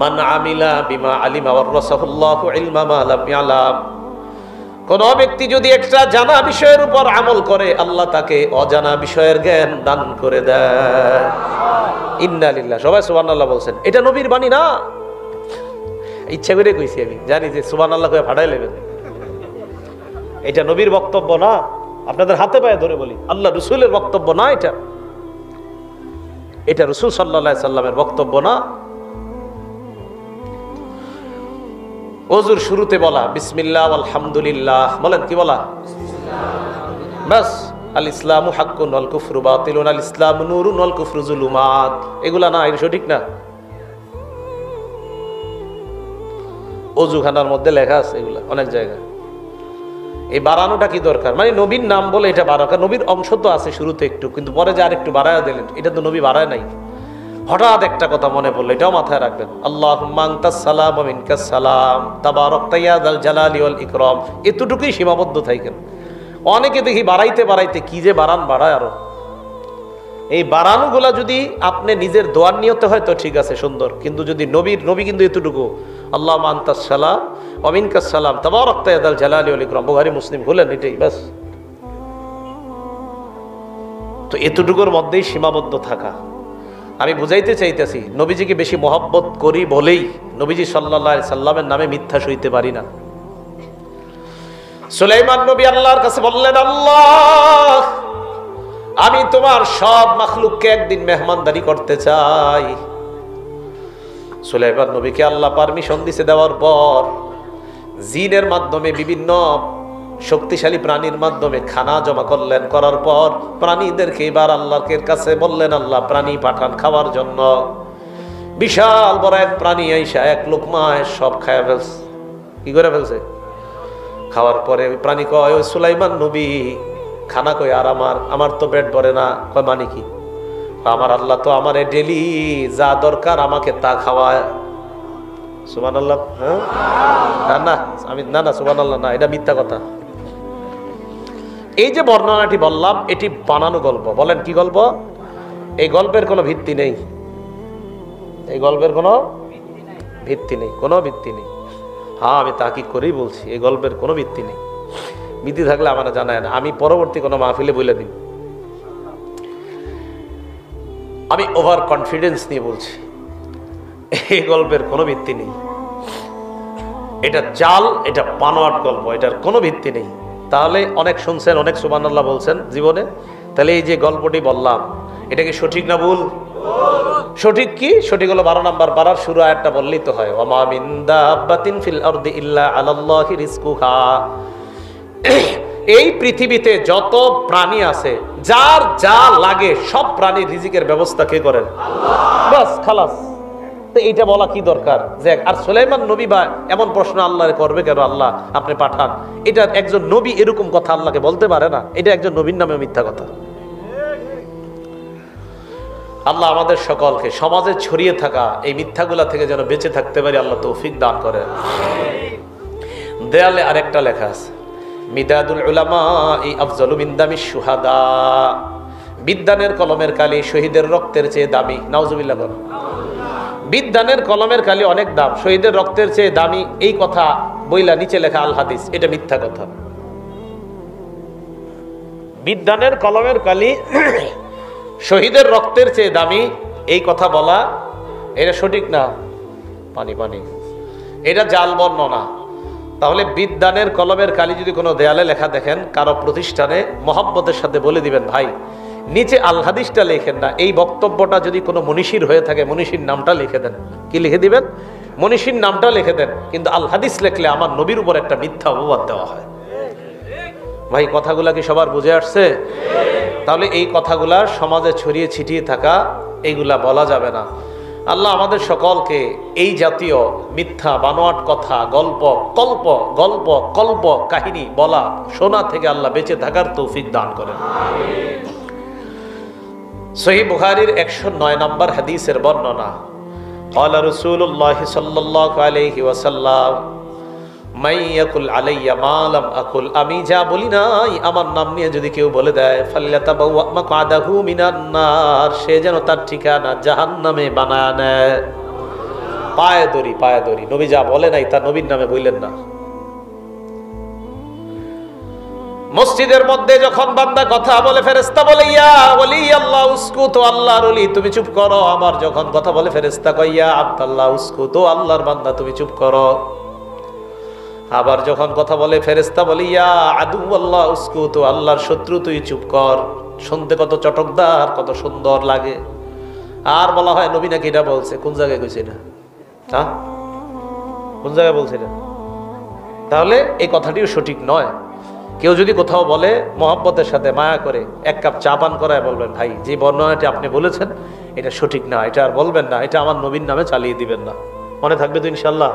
মান আমিলা বিমা আলিমা ওয়ারাসাহুল্লাহু ইলমা মা লাম ইয়ালাম। কোন ব্যক্তি যদি একটা জানা বিষয়ের উপর আমল করে, আল্লাহ তাকে অজানা বিষয়ের জ্ঞান দান করে দেয়। ইন্না লিল্লাহ। সবাই সুবহানাল্লাহ বলছেন। এটা নবীর বাণী না, ইচ্ছা করে কইছি আমি, জানি যে সুবহানাল্লাহ কয়ে ফাটাই নেবেন। এটা নবীর বক্তব্য না, আপনাদের হাতে পায়ে ধরে বলি, আল্লাহ রসুলের বক্তব্য না, এটা রসুল সাল্লাল্লাহু আলাইহি সাল্লামের বক্তব্য না। ওযুর শুরুতে বলা বিসমিল্লাহ আলহামদুলিল্লাহ, বলেন কি বলা? বাস। আল ইসলামু হাক্কুন ওয়াল কুফরু বাতিলুন, আল ইসলামু নূরুন ওয়াল কুফরু যুলুমাত, এগুলা না, এটা সঠিক না। ওযুখানার মধ্যে লেখা আছে এগুলা অনেক জায়গায়। এই বাড়ানোটা কি দরকার? মানে নবীর নাম বলে এটা বাড়ানো, নবীর অংশ তো আছে শুরুতে একটু, কিন্তু পরে যে আর একটু বাড়ায় দিলেন, এটা তো নবী বাড়ায় নাই। হঠাৎ একটা কথা মনে পড়লো, এটাও মাথায় রাখবেন। আল্লাহুম্মা আনতাস সালাম ওয়া মিনকাস সালাম তাবারাকতা ইয়া যাল জালালি ওয়াল ইকরাম, এতটুকুই সীমাবদ্ধ থাকেন। অনেকে দেখি বাড়াইতে বাড়াইতে কি যে বাড়ায় আরো। এই বাড়ানোগুলা যদি আপনি নিজের দোয়ার নিয়তে হয় তো ঠিক আছে, সুন্দর, কিন্তু যদি নবী কিন্তু এতটুকু, আল্লাহুম্মা আনতাস সালাম ওয়া মিনকাস সালাম তাবারাকতা ইয়া যাল জালালি ওয়াল ইকরাম, বুখারী মুসলিম খুলেন, এটাই বাস। তো এতটুকুর মধ্যেই সীমাবদ্ধ থাকা। আমি বুঝাইতে চাইতেছি, নবীজিকে বেশি মহব্বত করি বলেই নবীজি সাল্লাল্লাহু আলাইহি সাল্লামের নামে মিথ্যা সইতে পারি না। সুলাইমান নবী আল্লাহর কাছে বললেন, আল্লাহ, আমি তোমার সব মাখলুককে একদিন মেহমানদারি করতে চাই। সুলাইমান নবীকে আল্লাহ পারমিশন দিতে দেওয়ার পর জিনের মাধ্যমে, বিভিন্ন শক্তিশালী প্রাণীর মাধ্যমে খানা জমা করলেন। করার পর প্রাণীদেরকে এবার আল্লাহর কাছে বললেন, আল্লাহ প্রাণী পাঠান খাওয়ার জন্য। বিশাল বড় এক প্রাণী আইসা এক লোকমায় সব খায় ফেলছে। কি করে ফেলছে? খাওয়ার পরে ওই প্রাণী কয়, ওই সুলাইমান নবী খানা কই, আর আমার তো পেট ভরে না। কয় মানে কি? আমার আল্লাহ তো আমারে ডেলি যা দরকার আমাকে তা খাওয়ায়। সুবহানাল্লাহ। হ্যাঁ, না সুবহানাল্লাহ না, এটা মিথ্যা কথা। এই যে বর্ণনাটি বললাম, এটি বানানো গল্প। বলেন কি গল্প? এই গল্পের কোনো ভিত্তি নেই, এই গল্পের কোনো ভিত্তি নেই, কোনো ভিত্তি নেই। হ্যাঁ, আমি তাকিদ করেই বলছি, এই গল্পের কোনো ভিত্তি নেই। ভিত্তি থাকলে আমার জানায় না, আমি পরবর্তী কোনো মাহফিলে বলে দিই। আমি ওভার কনফিডেন্স নিয়ে বলছি, এই গল্পের কোনো ভিত্তি নেই। এটা জাল, এটা বানোয়াট গল্প, এটার কোনো ভিত্তি নেই। তাহলে অনেক শুনছেন, অনেক সুবহানাল্লাহ বলছেন জীবনে, তাহলে এই যে গল্পটি বললাম, এটা কি সঠিক না ভুল? সঠিক। কি সঠিক? হলো 12 নম্বর পারার শুরু আয়াতটা বললেই তো হয়, ওয়া মা মিন দাব্বাতিন ফিল আরদি ইল্লা আলাল্লাহি রিজকুহা। এই পৃথিবীতে যত প্রাণী আছে, যার যা লাগে সব প্রাণীর রিজিকের ব্যবস্থা কে করেন? আল্লাহ। বাস, খালাস। তো এইটা বলা কি দরকার? যে আর সুলাইমান নবী বা এমন প্রশ্ন আল্লাহরে করবে কেন, আল্লাহ আপনি পাঠান? এটা একজন নবী এরকম কথা আল্লাহকে বলতে পারে না। এটা একজন নবীর নামে মিথ্যা কথা। আল্লাহ আমাদের সকলকে সমাজে ছড়িয়ে থাকা এই মিথ্যাগুলা থেকে যেন বেঁচে থাকতে পারি, আল্লাহ তৌফিক দান করেন। দেয়ালে আরেকটা লেখা আছে, মিদাদুল উলামা আফজালু মিন দামিশ শুহাদা। বিদ্যানের কলমের কালি শহীদের রক্তের চেয়ে দামি। নাউজুবিল্লাহ বলেন। বিদ্যানের কলমের কালি অনেক দাম, শহীদের রক্তের চেয়ে দামি, এই কথা বইলা নিচে লেখা আল হাদিস, এটা মিথ্যা কথা। বিদ্যানের কলমের কালি শহীদের রক্তের চেয়ে দামি, এই কথা বলা এটা সঠিক না। পানি পানি, এটা জাল বর্ণনা। তাহলে বিদ্যানের কলমের কালি যদি কোনো দেয়ালে লেখা দেখেন কারো প্রতিষ্ঠানে, মহব্বতের সাথে বলে দিবেন, ভাই নিচে আল হাদিসটা লিখেন না, এই বক্তব্যটা যদি কোনো মনীষীর হয়ে থাকে মনীষীর নামটা লিখে দেন। কি লিখে দিবেন? মনীষীর নামটা লিখে দেন। কিন্তু আল হাদিস লিখলে আমার নবীর উপর একটা মিথ্যা অপবাদ দেওয়া হয়। ভাই কথাগুলা কি সবার বুঝে আসছে? তাহলে এই কথাগুলা সমাজে ছড়িয়ে ছিটিয়ে থাকা, এইগুলা বলা যাবে না। আল্লাহ আমাদের সকলকে এই জাতীয় মিথ্যা বানোয়াট কথা, গল্প কাহিনী বলা শোনা থেকে আল্লাহ বেঁচে থাকার তৌফিক দান করেন। সহিহ বুখারীর 109 নম্বর হাদিসের বর্ণনা, ক্বালা রাসূলুল্লাহ সাল্লাল্লাহু আলাইহি ওয়াসাল্লাম, মাইয়াকুল আলাইয়া মা লাম আকুল, আমি যা বলি নাই আমার নাম নিয়ে যদি কেউ বলে দেয়, ফাল্যাতাবাওয়া মাকআদাহু মিনান নার, সে যেন তার ঠিকানা জাহান্নামে বানায় নেয়। পায়ে ধরি, পায়ে ধরি। নবী যা বলে নাই তা নবীর নামে বললেন না। মসজিদের মধ্যে যখন বান্দা কথা বলে ফেরেশতা বলে ইয়া ওলি আল্লাহ উসকুত, আল্লাহর ওলি তুমি চুপ করো। আবার যখন কথা বলে ফেরেশতা কয় ইয়া আব্দুল্লাহ উসকুত, আল্লাহর বান্দা তুমি চুপ করো। আবার যখন কথা বলে ফেরেশতা বলে ইয়া আদু আল্লাহ উসকুত, আল্লাহর শত্রু তুই চুপ কর। শুনতে কত চটকদার, কত সুন্দর লাগে। আর বলা হয় নবী নাকি এটা বলছে। কোন জায়গায় কইছে না? হ্যাঁ, কোন জায়গায় বলছে না? তাহলে এই কথাটিও সঠিক নয়। কেউ যদি কোথাও বলে মহব্বতের সাথে মায়া করে এক কাপ চা পান করায় বলবেন ভাই যে বর্ণনাটি আপনি বলেছেন এটা সঠিক না, এটা আর বলবেন না, এটা আমার নবীর নামে চালিয়ে দিবেন না। মনে থাকবে তো ইনশাল্লাহ?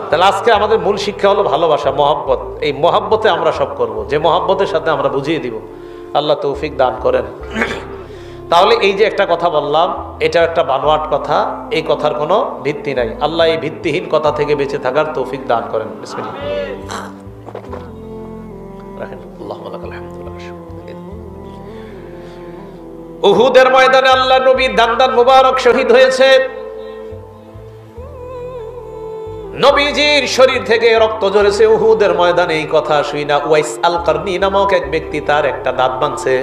তাহলে আজকে আমাদের মূল শিক্ষা হলো ভালোবাসা, মহব্বত। এই মহব্বতে আমরা সব করব, যে মহব্বতের সাথে আমরা বুঝিয়ে দিব। আল্লাহ তৌফিক দান করেন। তাহলে এই যে একটা কথা বললাম, এটা একটা বানোয়াট কথা, এই কথার কোনো ভিত্তি নাই। আল্লাহ এই ভিত্তিহীন কথা থেকে বেঁচে থাকার তৌফিক দান করেন। বিসমিল্লাহ। উহুদের ময়দানে আল্লাহ নবী দান্দান মুবারক শহীদ হয়েছে। নবীজির শরীর থেকে রক্ত ঝরেছে উহুদের ময়দানে। এই কথা শুইনা উয়াইস আল কারনি নামক এক ব্যক্তি তার একটা দাঁত ভাঙছে।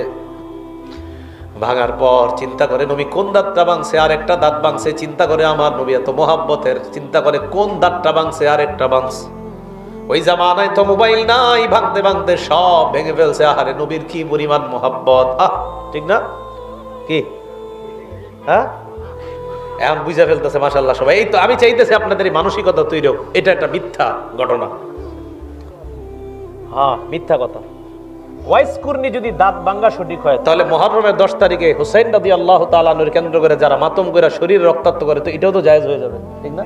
ভাঙার পর চিন্তা করে নবী কোন দাঁতটা ভাঙছে, আর একটা দাঁত ভাঙছে। চিন্তা করে আমার নবী এত মহাব্বতের, চিন্তা করে কোন দাঁতটা ভাঙছে আর একটা ভাঙছে। ওই জামানায় তো মোবাইল নাই, ভাঙতে ভাঙতে সব ভেঙে ফেলছে। আহারে নবীর কি পরিমাণ মহাব্বত! ঠিক না? কি হ্যাঁ, এখন বুঝা ফেলতেছে মাশাআল্লাহ সবাই। এই তো আমি চাইতেছি আপনাদের এই মানসিকতা তৈরি হোক। এটা একটা মিথ্যা ঘটনা, হ্যাঁ মিথ্যা কথা। ওয়াইস কুরনি যদি দাঁত ভাঙা সঠিক হয়, তাহলে মুহররমের 10 তারিখে হুসাইন রাদিয়াল্লাহু তাআলা আনহুর কেন্দ্র করে যারা মাতম করে শরীর রক্তাক্ত করে, তো এটাও তো জায়েজ হয়ে যাবে, ঠিক না?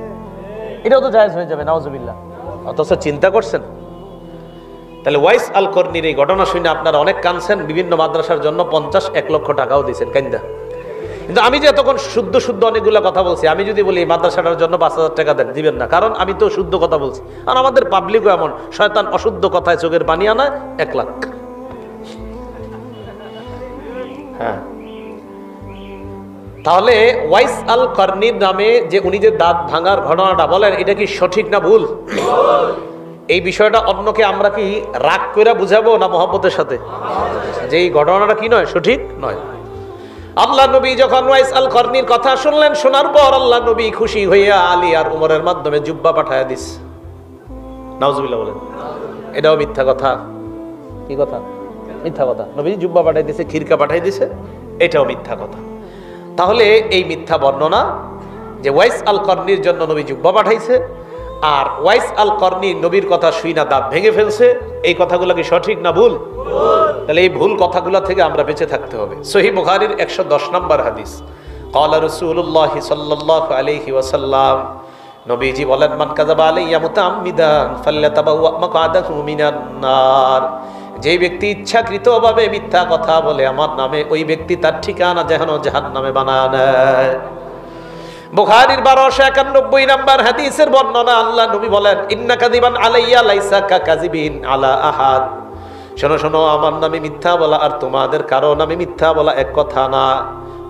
এটাও তো জায়েজ হয়ে যাবে, নাউজুবিল্লাহ। অথচ চিন্তা করছেন? তাহলে ওয়াইস আল কর্নির এই ঘটনা শুনে আপনারা অনেক কাঁদছেন, বিভিন্ন মাদ্রাসার জন্য 50-1 লক্ষ টাকাও দিয়েছেন কান্দা। কিন্তু আমি যে এতক্ষণ শুদ্ধ শুদ্ধ অনেকগুলো কথা বলছি, আমি যদি বলি এই মাদ্রাসাটার জন্য 5,000 টাকা দেন, দিবেন না, কারণ আমি তো শুদ্ধ কথা বলছি। আর আমাদের পাবলিকও এমন, শয়তান অশুদ্ধ কথায় চোখের পানি আনায় 1 লাখ। হ্যাঁ, তাহলে ওয়াইস আল কর্নির নামে যে উনি যে দাঁত ভাঙার ঘটনাটা বলেন, এটা কি সঠিক না ভুল? এই বিষয়টা অন্যকে আমরা কি রাগ করে বুঝাবো না মহব্বতের সাথে? যে এই ঘটনাটা কি নয়, সঠিক নয়। আল্লাহ নবী যখন ওয়াইস আল কর্নির কথা শুনলেন, শোনার পর আল্লাহ নবী খুশি হইয়া আলী আর উমরের মাধ্যমে জুব্বা পাঠায়া দিস। নাউজুবিল্লাহ বলেন। এটাও মিথ্যা কথা। কি কথা? মিথ্যা কথা। নবী জুব্বা পাঠাই দিছে, খিরকা পাঠাই দিছে, এটাও মিথ্যা কথা। তাহলে এই মিথ্যা বর্ণনা যে ওয়াইস আল কর্নির জন্য নবী জুব্বা পাঠাইছে আর ওয়াইস আল কর্নি নবীর কথা শুই না দাঁত ভেঙে ফেলছে, এই কথাগুলো কি সঠিক না ভুল? তাহলে এই ভুল কথাগুলো থেকে আমরা বেঁচে থাকতে হবে। সহিহ বুখারীর 110 নম্বর হাদিস, ক্বালা রাসূলুল্লাহ সাল্লাল্লাহু আলাইহি ওয়াসাল্লাম, নবীজি বলেন, মান কাযাবা আলাইয়া মুতাআম্মিদান ফাল্যাতাবাওয়া মাকআদাহু মিনান নার। যে ব্যক্তি ইচ্ছাকৃতভাবে মিথ্যা কথা বলে আমার নামে, ওই ব্যক্তি তার ঠিকানা জাহান্নামে বানায় নেয়। বুখারীর 1291 নম্বর হাদিসের বর্ণনা, আল্লাহ নবী বলেন, ইন্না কাযিবান আলাইয়া লাইসা কাযিবিন আলা আহাদ। শোনো শোনো, আমার নামে মিথ্যা বলা আর তোমাদের কারো নামে মিথ্যা বলা এক কথা না।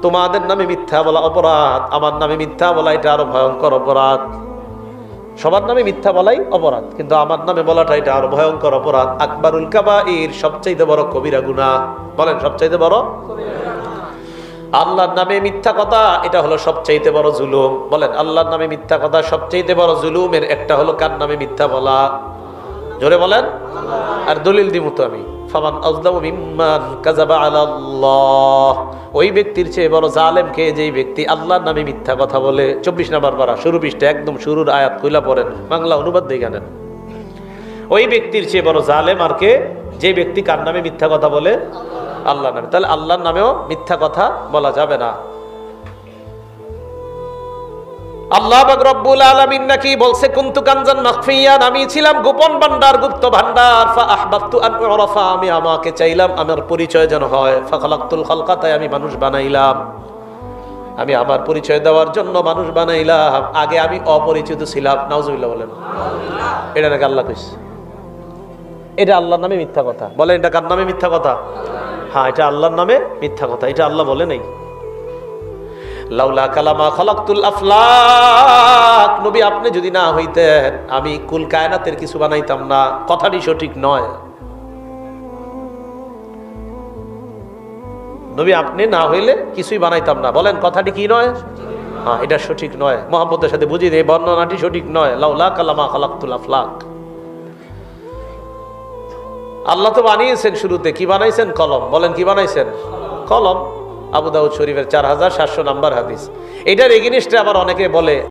তোমাদের নামে মিথ্যা বলা অপরাধ, আমার নামে মিথ্যা বলা এটা আরো ভয়ঙ্কর অপরাধ। সবার নামে মিথ্যা বলাই অপরাধ, কিন্তু আমার নামে বলাটা এটা আরো ভয়ঙ্কর অপরাধ। আকবারুল কাবাইর, সবচাইতে বড় কবিরা গুনাহ। বলেন সবচাইতে বড়? আল্লাহর নামে মিথ্যা কথা, এটা হলো সবচাইতে বড় জুলুম। বলেন আল্লাহর নামে মিথ্যা কথা সবচাইতে বড় জুলুমের একটা হলো কার নামে মিথ্যা বলা? জোরে বলেন। আর দলিল দিমু তো আমি, ফামান আযলামু মিম্মান কাযাবা আলাল্লাহ। ওই ব্যক্তির চেয়ে বড় জালেম কে, যেই ব্যক্তি আল্লাহর নামে মিথ্যা কথা বলে। 24 নম্বর পারা, শুরু পৃষ্ঠা, একদম শুরুর আয়াত কইলা পড়েন, বাংলা অনুবাদ দেখে নেন। ওই ব্যক্তির চেয়ে বড় জালেম আর কে, যে ব্যক্তি কার নামে মিথ্যা কথা বলে? আল্লাহর নামে। তাহলে আল্লাহর নামেও মিথ্যা কথা বলা যাবে না। আল্লাহ পাক রব্বুল আলামিন নাকি বলছে, কুনতু কানজান মাখফিয়ান, আমি ছিলাম গোপন ভান্ডার, গুপ্ত ভান্ডার। ফা আহবাবতু আন উরাফা, আমি আমাকে চাইলাম আমার পরিচয় যেন হয়। ফা খালাকতুল খালকা, তাই আমি মানুষ বানাইলাম। আমি আমার পরিচয় দেওয়ার জন্য মানুষ বানাইলাম। আগে আমি অপরিচিত ছিলাম। নাউজুবিল্লাহ বলেন। এটা নাকি আল্লাহ কইছে? এটা আল্লাহর নামে মিথ্যা কথা। বলেন এটা কার নামে মিথ্যা কথা? হ্যাঁ, এটা আল্লাহর নামে মিথ্যা কথা, এটা আল্লাহ বলে নাই। লাউলা কালামা খালাকতুল আফলাক, নবী আপনি যদি না হইতেন আমি কুল কায়নাতের কিছু বানাইতাম না। কথাটি সঠিক নয়। নবী আপনি না হইলে কিছুই বানাইতাম না, বলেন কথাটি কি নয়? হ্যাঁ, এটা সঠিক নয়। মোহাম্মদের সাথে বুঝিয়ে দেয় বর্ণনাটি সঠিক নয়। লাউলা কালামা খালাকতুল আফলাক। আল্লাহ তো বানিয়েছেন, শুরুতে কি বানাইছেন? কলম। বলেন কি বানাইছেন? কলম। আবু দাউদ শরীফের 4700 নাম্বার হাদিস। এটার এগেইনস্টে আবার অনেকে বলে